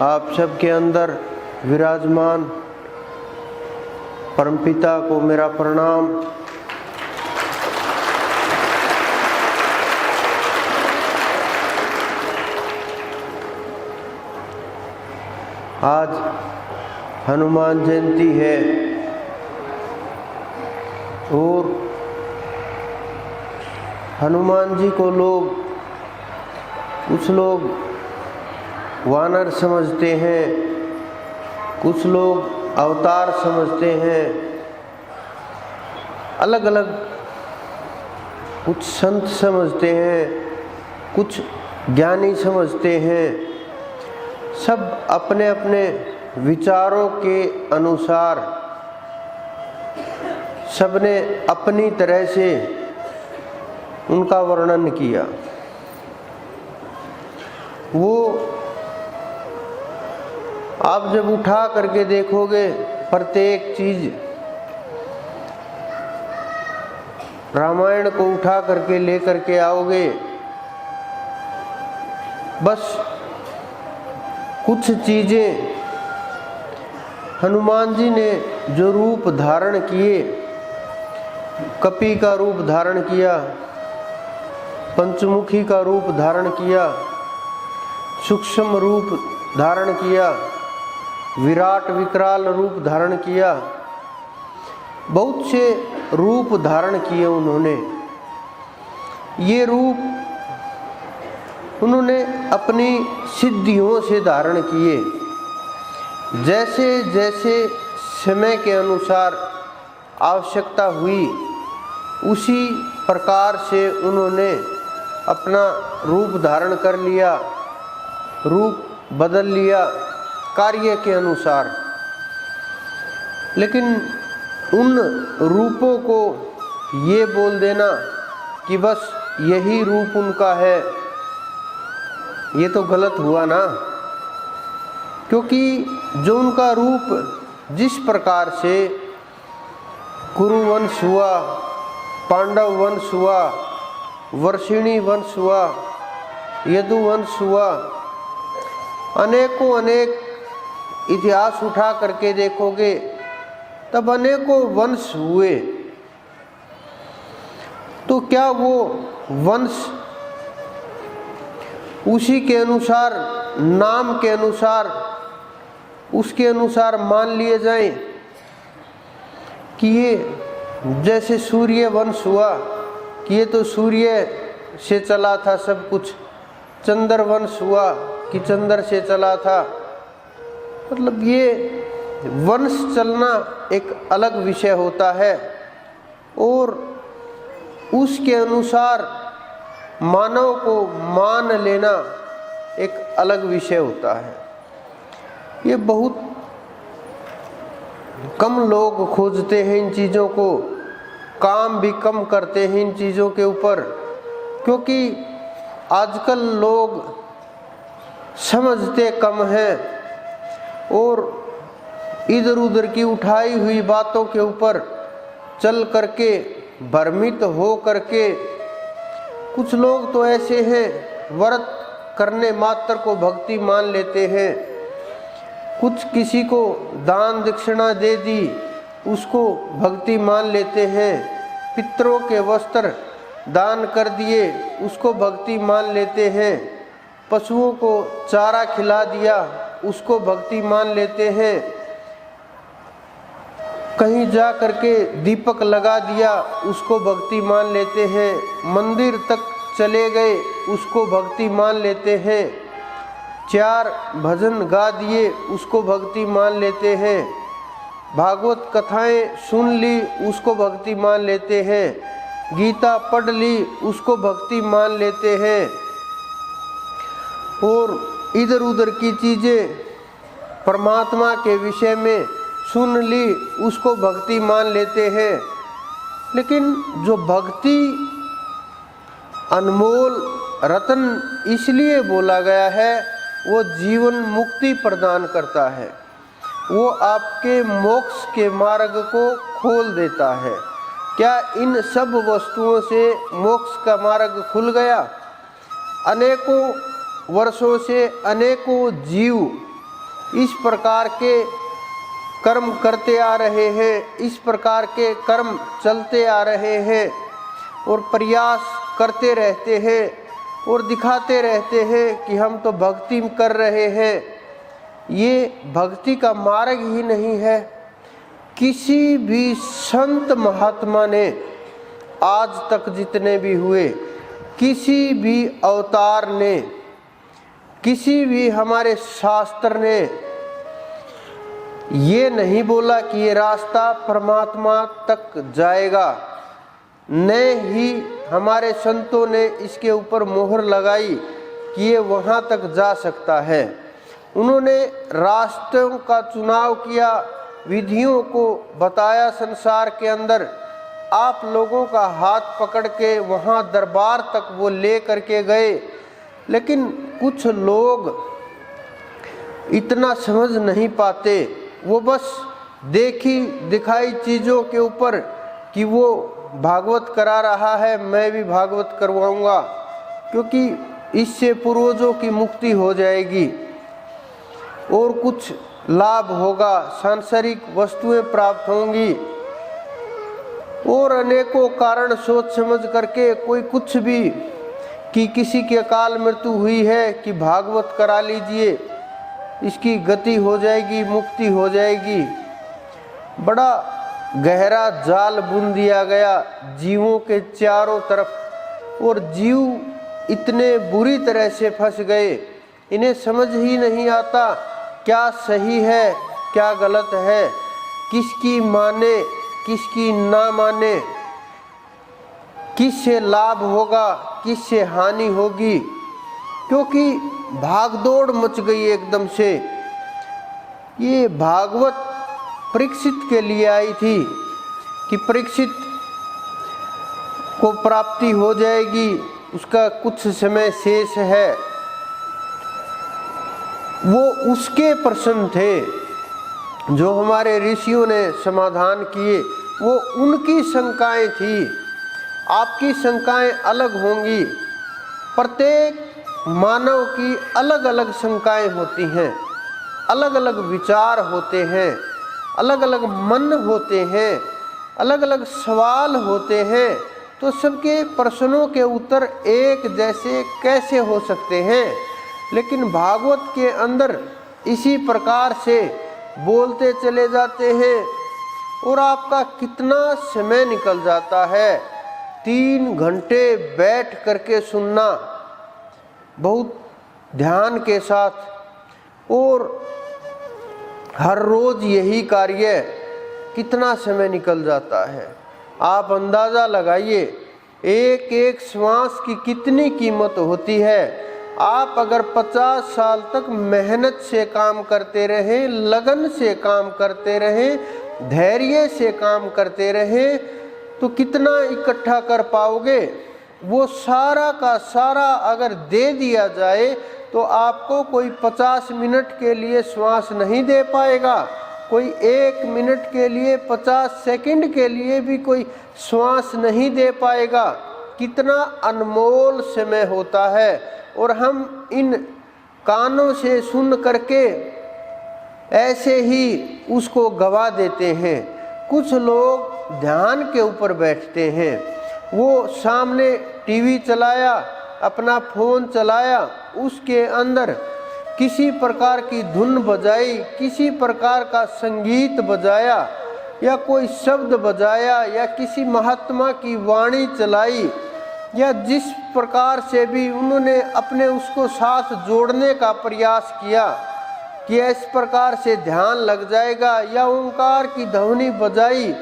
आप सबके अंदर विराजमान परमपिता को मेरा प्रणाम। आज हनुमान जयंती है और हनुमान जी को कुछ लोग वानर समझते हैं, कुछ लोग अवतार समझते हैं, अलग अलग कुछ संत समझते हैं, कुछ ज्ञानी समझते हैं। सब अपने अपने विचारों के अनुसार सबने अपनी तरह से उनका वर्णन किया। वो आप जब उठा करके देखोगे प्रत्येक चीज, रामायण को उठा करके ले करके आओगे, बस कुछ चीजें हनुमान जी ने जो रूप धारण किए, कपि का रूप धारण किया, पंचमुखी का रूप धारण किया, सूक्ष्म रूप धारण किया, विराट विकराल रूप धारण किया, बहुत से रूप धारण किए उन्होंने। ये रूप उन्होंने अपनी सिद्धियों से धारण किए। जैसे जैसे समय के अनुसार आवश्यकता हुई, उसी प्रकार से उन्होंने अपना रूप धारण कर लिया, रूप बदल लिया कार्य के अनुसार। लेकिन उन रूपों को ये बोल देना कि बस यही रूप उनका है, ये तो गलत हुआ ना। क्योंकि जो उनका रूप जिस प्रकार से कुरु वंश हुआ, पांडव वंश हुआ, वर्षिणी वंश हुआ, यदु वंश हुआ, अनेकों अनेक इतिहास उठा करके देखोगे तब अनेकों वंश हुए। तो क्या वो वंश उसी के अनुसार, नाम के अनुसार, उसके अनुसार मान लिए जाएं कि ये जैसे सूर्य वंश हुआ कि ये तो सूर्य से चला था सब कुछ, चंद्र वंश हुआ कि चंद्र से चला था। मतलब ये वंश चलना एक अलग विषय होता है और उसके अनुसार मानव को मान लेना एक अलग विषय होता है। ये बहुत कम लोग खोजते हैं इन चीज़ों को, काम भी कम करते हैं इन चीज़ों के ऊपर, क्योंकि आजकल लोग समझते कम हैं और इधर उधर की उठाई हुई बातों के ऊपर चल करके भ्रमित हो करके कुछ लोग तो ऐसे हैं व्रत करने मात्र को भक्ति मान लेते हैं, कुछ किसी को दान दक्षिणा दे दी उसको भक्ति मान लेते हैं, पितरों के वस्त्र दान कर दिए उसको भक्ति मान लेते हैं, पशुओं को चारा खिला दिया उसको भक्ति मान लेते हैं, कहीं जा करके दीपक लगा दिया उसको भक्ति मान लेते हैं, मंदिर तक चले गए उसको भक्ति मान लेते हैं, 4 भजन गा दिए उसको भक्ति मान लेते हैं, भागवत कथाएं सुन ली उसको भक्ति मान लेते हैं, गीता पढ़ ली उसको भक्ति मान लेते हैं और इधर उधर की चीज़ें परमात्मा के विषय में सुन ली उसको भक्ति मान लेते हैं। लेकिन जो भक्ति अनमोल रत्न इसलिए बोला गया है, वो जीवन मुक्ति प्रदान करता है, वो आपके मोक्ष के मार्ग को खोल देता है। क्या इन सब वस्तुओं से मोक्ष का मार्ग खुल गया? अनेकों वर्षों से अनेकों जीव इस प्रकार के कर्म करते आ रहे हैं, इस प्रकार के कर्म चलते आ रहे हैं और प्रयास करते रहते हैं और दिखाते रहते हैं कि हम तो भक्ति कर रहे हैं। ये भक्ति का मार्ग ही नहीं है। किसी भी संत महात्मा ने आज तक जितने भी हुए, किसी भी अवतार ने, किसी भी हमारे शास्त्र ने ये नहीं बोला कि ये रास्ता परमात्मा तक जाएगा, न ही हमारे संतों ने इसके ऊपर मोहर लगाई कि ये वहाँ तक जा सकता है। उन्होंने रास्तों का चुनाव किया, विधियों को बताया संसार के अंदर, आप लोगों का हाथ पकड़ के वहाँ दरबार तक वो ले करके गए। लेकिन कुछ लोग इतना समझ नहीं पाते, वो बस देखी दिखाई चीज़ों के ऊपर कि वो भागवत करा रहा है, मैं भी भागवत करवाऊंगा, क्योंकि इससे पूर्वजों की मुक्ति हो जाएगी और कुछ लाभ होगा, सांसारिक वस्तुएं प्राप्त होंगी। और अनेकों कारण सोच समझ करके कोई कुछ भी, कि किसी की अकाल मृत्यु हुई है कि भागवत करा लीजिए, इसकी गति हो जाएगी, मुक्ति हो जाएगी। बड़ा गहरा जाल बुन दिया गया जीवों के चारों तरफ और जीव इतने बुरी तरह से फंस गए, इन्हें समझ ही नहीं आता क्या सही है क्या गलत है, किसकी माने किसकी ना माने, किससे लाभ होगा किससे हानि होगी, क्योंकि भागदौड़ मच गई एकदम से। ये भागवत परीक्षित के लिए आई थी कि परीक्षित को प्राप्ति हो जाएगी, उसका कुछ समय शेष है। वो उसके प्रश्न थे जो हमारे ऋषियों ने समाधान किए, वो उनकी शंकाएं थी। आपकी शंकाएं अलग होंगी, प्रत्येक मानव की अलग अलग शंकाएं होती हैं, अलग अलग विचार होते हैं, अलग अलग मन होते हैं, अलग अलग सवाल होते हैं। तो सबके प्रश्नों के उत्तर एक जैसे कैसे हो सकते हैं? लेकिन भागवत के अंदर इसी प्रकार से बोलते चले जाते हैं और आपका कितना समय निकल जाता है। 3 घंटे बैठ करके सुनना बहुत ध्यान के साथ, और हर रोज यही कार्य, कितना समय निकल जाता है। आप अंदाज़ा लगाइए, एक एक श्वास की कितनी कीमत होती है। आप अगर 50 साल तक मेहनत से काम करते रहें, लगन से काम करते रहें, धैर्य से काम करते रहें, तो कितना इकट्ठा कर पाओगे? वो सारा का सारा अगर दे दिया जाए तो आपको कोई 50 मिनट के लिए श्वास नहीं दे पाएगा, कोई 1 मिनट के लिए, 50 सेकंड के लिए भी कोई श्वास नहीं दे पाएगा। कितना अनमोल समय होता है और हम इन कानों से सुन करके ऐसे ही उसको गवा देते हैं। कुछ लोग ध्यान के ऊपर बैठते हैं, वो सामने टीवी चलाया, अपना फ़ोन चलाया, उसके अंदर किसी प्रकार की धुन बजाई, किसी प्रकार का संगीत बजाया या कोई शब्द बजाया या किसी महात्मा की वाणी चलाई, या जिस प्रकार से भी उन्होंने अपने उसको साथ जोड़ने का प्रयास किया कि इस प्रकार से ध्यान लग जाएगा, या ओंकार की ध्वनि बजाई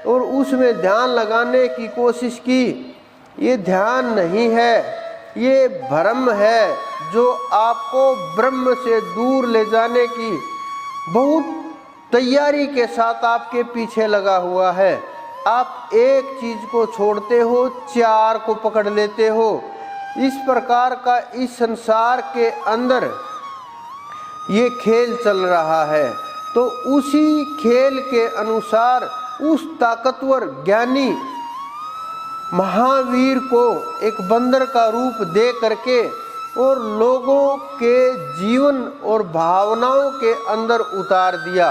और उसमें ध्यान लगाने की कोशिश की। ये ध्यान नहीं है, ये भ्रम है जो आपको ब्रह्म से दूर ले जाने की बहुत तैयारी के साथ आपके पीछे लगा हुआ है। आप एक चीज को छोड़ते हो, 4 को पकड़ लेते हो। इस प्रकार का इस संसार के अंदर ये खेल चल रहा है। तो उसी खेल के अनुसार उस ताकतवर ज्ञानी महावीर को एक बंदर का रूप दे करके और लोगों के जीवन और भावनाओं के अंदर उतार दिया।